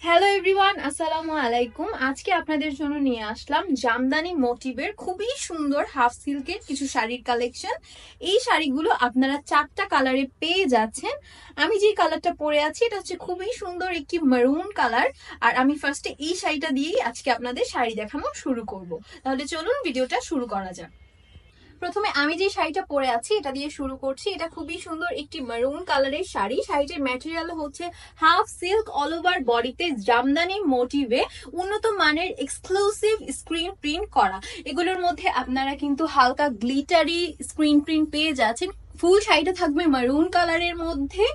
Hello everyone, আসসালামু আলাইকুম। আজকে আপনাদের জন্য নিয়ে আসলাম জামদানি মোটিভের খুবই সুন্দর হাফ সিল্কের কিছু শাড়ির কালেকশন। এই শাড়িগুলো আপনারা 4টা কালারে পেয়ে যাচ্ছেন। আমি যে কালারটা পরে আছি এটা হচ্ছে খুবই সুন্দর একটি মেরুন কালার। আর আমি ফার্স্টে এই শাড়িটা দিয়েই আজকে আপনাদের শাড়ি দেখানো শুরু করব। তাহলে চলুন ভিডিওটা শুরু করা যাক। প্রথমে আমি যে শাড়িটা পরে আছি এটা দিয়ে শুরু করছি। এটা খুবই সুন্দর একটি মেরুন কালারের শাড়ি। শাড়িটির ম্যাটেরিয়াল হচ্ছে হাফ সিল্ক, অল ওভার বডিতে জামদানি মোটিভে উন্নত মানের এক্সক্লুসিভ স্ক্রিন প্রিন্ট করা। এগুলোর মধ্যে আপনারা কিন্তু হালকা গ্লিটারি স্ক্রিন প্রিন্ট পেয়ে যাচ্ছেন। ফুল শাড়িটা থাকবে মারুন কালারের মধ্যে।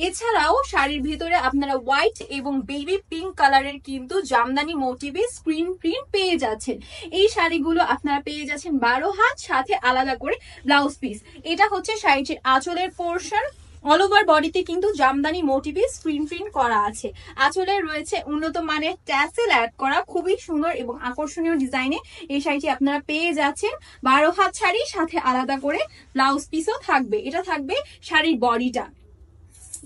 এছাড়াও শাড়ির ভিতরে আপনারা হোয়াইট এবং বেবি পিঙ্ক কালারের কিন্তু জামদানি মোটিভে স্ক্রিন প্রিন্ট পেয়ে যাচ্ছেন। এই শাড়িগুলো আপনারা পেয়ে যাচ্ছেন 12 হাত, সাথে আলাদা করে ব্লাউজ পিস। এটা হচ্ছে শাড়িটির আঁচলের পোর্শন। অল ওভার বডিতে কিন্তু জামদানি মোটিভে স্ক্রিন প্রিন্ট করা আছে। আঁচলে রয়েছে উন্নত মানের ট্যাসেল অ্যাড করা, খুবই সুন্দর এবং আকর্ষণীয় ডিজাইনে এই শাড়িটি আপনারা পেয়ে যাচ্ছেন। 12 হাত শাড়ি, সাথে আলাদা করে ব্লাউজ পিসও থাকবে। এটা থাকবে শাড়ির বডিটা।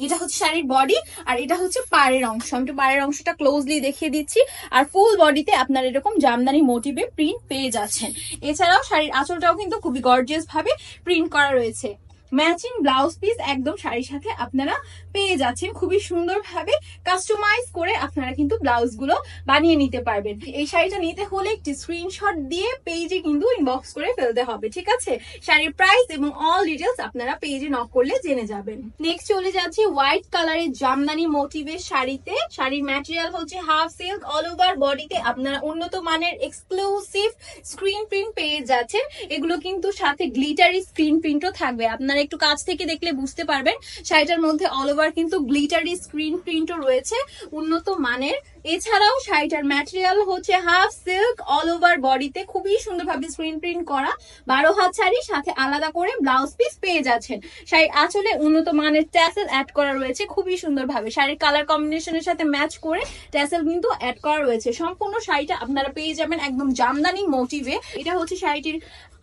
এটা হচ্ছে শাড়ির বডি, আর এটা হচ্ছে পাড়ের অংশ। আমি একটু পাড়ের অংশটা ক্লোজলি দেখিয়ে দিচ্ছি। আর ফুল বডিতে আপনারা এরকম জামদানি মোটিভে প্রিন্ট পেয়ে যাচ্ছেন। এছাড়াও শাড়ির আঁচলটাও কিন্তু খুবই গর্জিয়াস ভাবে প্রিন্ট করা রয়েছে। ম্যাচিং ব্লাউজ পিস একদম শাড়ির সাথে আপনারা পেয়ে যাচ্ছেন। খুবই সুন্দর ভাবে কাস্টমাইজ করে আপনারা কিন্তু ব্লাউজ গুলো বানিয়ে নিতে পারবেন। এই শাড়িটা নিতে হলে একটি স্ক্রিনশট দিয়ে পেজে কিন্তু ইনবক্স করে ফেলতে হবে, ঠিক আছে? শাড়ির প্রাইস এবং অল ডিটেলস আপনারা পেজে নক করলে জেনে যাবেন। নেক্সট চলে যাচ্ছে হোয়াইট কালারের জামদানি মোটিভের শাড়িতে। শাড়ির ম্যাটেরিয়াল হচ্ছে হাফ সিল্ক, অল ওভার বডিতে আপনারা উন্নত মানের এক্সক্লুসিভ স্ক্রিন প্রিন্ট পেয়ে যাচ্ছেন। এগুলো কিন্তু সাথে গ্লিটারি স্ক্রিন প্রিন্টও থাকবে। আপনারা একটু কাছ থেকে দেখলে বুঝতে পারবেন শাড়িটার মধ্যে অল ওভার কিন্তু গ্লিটারি স্ক্রিন প্রিন্টও রয়েছে উন্নত মানের। এছাড়াও শাড়িটার ম্যাটেরিয়াল হচ্ছে হাফ সিল্ক, অল ওভার বডিতে খুবই সুন্দরভাবে স্ক্রিন প্রিন্ট করা। 12 হাত শাড়ি, সাথে আলাদা করে ব্লাউজ পিস পেয়ে যাচ্ছেন। শাড়ির আঁচলে উন্নত মানের ট্যাসেল অ্যাড করা রয়েছে খুবই সুন্দরভাবে। শাড়ির কালার কম্বিনেশনের সাথে ম্যাচ করে ট্যাসেল কিন্তু অ্যাড করা রয়েছে। সম্পূর্ণ শাড়িটা আপনারা পেয়ে যাবেন একদম জামদানি মোটিভে। এটা হচ্ছে শাড়িটির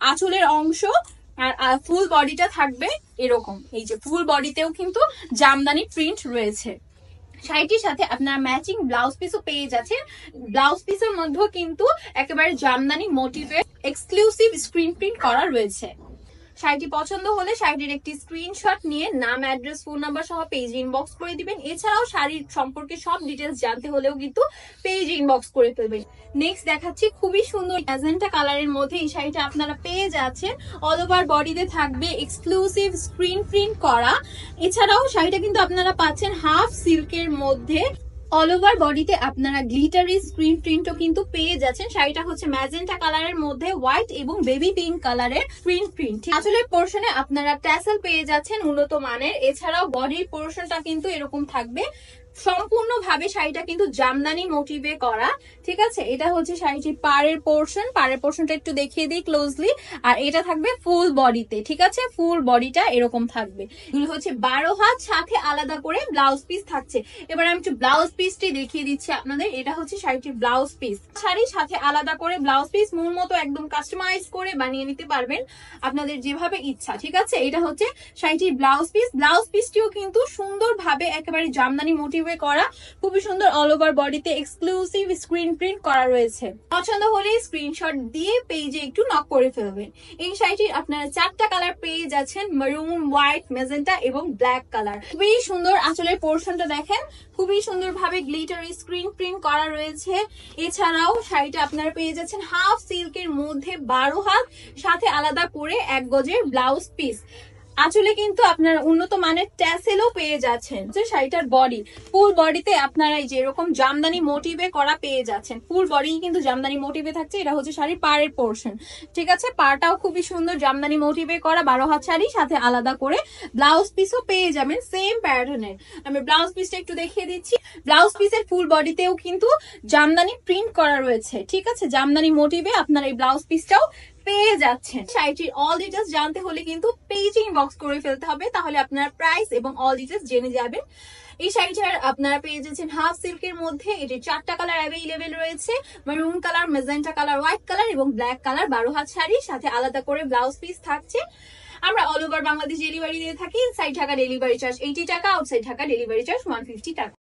আঁচলের অংশ। আর ফুল বডিটা থাকবে এরকম। এই যে ফুল বডিতেও কিন্তু জামদানি প্রিন্ট রয়েছে। শাড়িটির সাথে আপনারা ম্যাচিং ব্লাউজ পিসও পেয়ে যাচ্ছেন। ব্লাউজ পিসের মধ্যেও কিন্তু একেবারে জামদানি মোটিভের এক্সক্লুসিভ স্ক্রিন প্রিন্ট করা রয়েছে। শাড়িটি পছন্দ হলে শাড়িটির একটি স্ক্রিনশট নিয়ে নাম, অ্যাড্রেস, ফোন নাম্বার সহ পেজে ইনবক্স করে দিবেন। এছাড়াও শাড়ির সম্পর্কে সব ডিটেলস জানতে হলেও কিন্তু পেজে ইনবক্স করে ফেলবেন। নেক্সট দেখাচ্ছি খুবই সুন্দর ম্যাজেন্টা কালারের মধ্যে এই শাড়িটা আপনারা পেয়ে যাচ্ছেন। অল ওভার বডিতে থাকবে এক্সক্লুসিভ স্ক্রিন প্রিন্ট করা। এছাড়াও শাড়িটা কিন্তু আপনারা পাচ্ছেন হাফ সিল্কের মধ্যে। অল ওভার বডিতে আপনারা গ্লিটারি স্ক্রিন প্রিন্টও কিন্তু পেয়ে যাচ্ছেন। শাড়িটা হচ্ছে ম্যাজেন্টা কালারের মধ্যে হোয়াইট এবং বেবি পিঙ্ক কালারের স্ক্রিন প্রিন্ট। আসলের পোর্শনে আপনারা ট্যাসেল পেয়ে যাচ্ছেন উন্নত মানের। এছাড়াও বডির পোর্শনটা কিন্তু এরকম থাকবে। সম্পূর্ণভাবে শাড়িটা কিন্তু জামদানি মোটিভে করা, ঠিক আছে? এটা হচ্ছে শাড়িটির পাড়ের পোর্শন। পাড়ের পোর্শনটা একটু দেখিয়ে দিই ক্লোজলি। আর এটা থাকবে ফুল বডিতে, ঠিক আছে? ফুল বডিটা এরকম থাকবে। এগুলো হচ্ছে 12 হাত, সাথে আলাদা করে ব্লাউজ পিস থাকছে। এবার আমি একটু ব্লাউজ পিসটি দেখিয়ে দিচ্ছি আপনাদের। এটা হচ্ছে শাড়িটির ব্লাউজ পিস। শাড়ির সাথে আলাদা করে ব্লাউজ পিস মন মতো একদম কাস্টমাইজ করে বানিয়ে নিতে পারবেন আপনাদের যেভাবে ইচ্ছা, ঠিক আছে? এটা হচ্ছে শাড়িটির ব্লাউজ পিস। ব্লাউজ পিসটিও কিন্তু সুন্দরভাবে একেবারে জামদানি মোটিভ করা, খুবই সুন্দর। অল ওভার বডিতে এক্সক্লুসিভ স্ক্রিন প্রিন্ট করা রয়েছে। পছন্দ হলে স্ক্রিনশট দিয়ে পেজে একটু নক করে ফেলবেন। এই শাড়িটির আপনারা 4টা কালার পেয়ে যাচ্ছেন, মেরুন, হোয়াইট, ম্যাজেন্টা এবং ব্ল্যাক কালার। খুবই সুন্দর। আঁচলের পোর্শনটা দেখেন, খুবই সুন্দরভাবে গ্লিটারি স্ক্রিন প্রিন্ট করা রয়েছে। এছাড়াও শাড়িটা আপনারা পেয়ে যাচ্ছেন হাফ সিল্কের মধ্যে 12 হাত, সাথে আলাদা করে 1 গজের ব্লাউজ পিস। আঁচলে কিন্তু আপনারা উন্নত মানের ট্যাসেলও পেয়ে যাচ্ছেন। শাড়িটার বডি, ফুল বডিতে আপনারা এই যে এরকম জামদানি মোটিভে করা পেয়ে যাচ্ছেন। ফুল বডি কিন্তু জামদানি মোটিভে থাকছে। এটা হচ্ছে শাড়ির পাড়ের পোর্শন, ঠিক আছে? পাড়টাও খুবই সুন্দর জামদানি মোটিভে করা। 12 হাত শাড়ি, সাথে আলাদা করে ব্লাউজ পিসও পেয়ে যাবেন সেম প্যাটার্নের। আমি ব্লাউজ পিসটা একটু দেখিয়ে দিচ্ছি। ব্লাউজ পিসের ফুল বডিতেও কিন্তু জামদানি প্রিন্ট করা রয়েছে, ঠিক আছে? জামদানি মোটিভে আপনারা এই ব্লাউজ পিসটাও পেয়ে যাচ্ছেন। শাড়িটির অল ডিটেলস জানতে হলে কিন্তু পেজে ইনবক্স করে ফেলতে হবে, তাহলে আপনার প্রাইস এবং অল ডিটেলস জেনে যাবেন। এই শাড়িটার আপনারা পেয়ে যাচ্ছেন হাফ সিল্কের মধ্যে। এটি 4টা কালার অ্যাভেলেবেল রয়েছে, maroon colour, magenta colour, white colour এবং ব্ল্যাক কালার। 12 হাত শাড়ি, সাথে আলাদা করে ব্লাউজ পিস থাকছে। আমরা অল ওভার বাংলাদেশ ডেলিভারি দিয়ে থাকি। ইনসাইড ঢাকা ডেলিভারি চার্জ 80 টাকা, আউটসাইড ঢাকা ডেলিভারি চার্জ 150 টাকা।